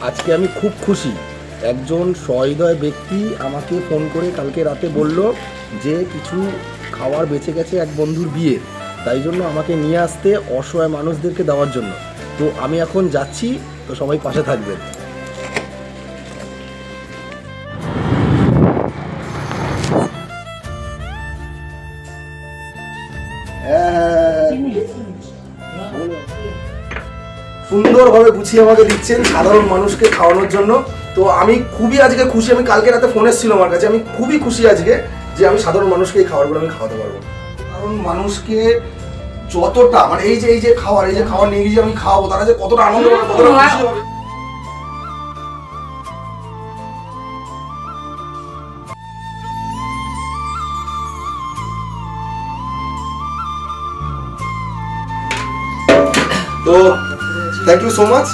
আজকে আমি খুব খুশি, একজন সহৃদয় ব্যক্তি আমাকে ফোন করে কালকে রাতে বলল যে কিছু খাবার বেঁচে গেছে এক বন্ধুর বিয়ে, তাই জন্য আমাকে নিয়ে আসতে অসহায় মানুষদেরকে দেওয়ার জন্য। তো আমি এখন যাচ্ছি, তো সবাই পাশে থাকবেন। সুন্দরভাবে গুছিয়ে আমাকে দিচ্ছেন সাধারণ মানুষকে খাওয়ানোর জন্য। তো আমি খুবই আজকে খুশি। আমি কালকে রাতে ফোন এসেছিল আমার কাছে, আমি খুবই খুশি আজকে যে আমি সাধারণ মানুষকে এই খাবারগুলো আমি খাওয়াতে পারবো। কারণ মানুষকে যতটা মানে এই যে খাবার নিয়ে গিয়ে আমি খাওয়াবো, তারা যে কতটা আনন্দ পাবে, কতটা খুশি হবে। তো থ্যাংক ইউ সো মাচ।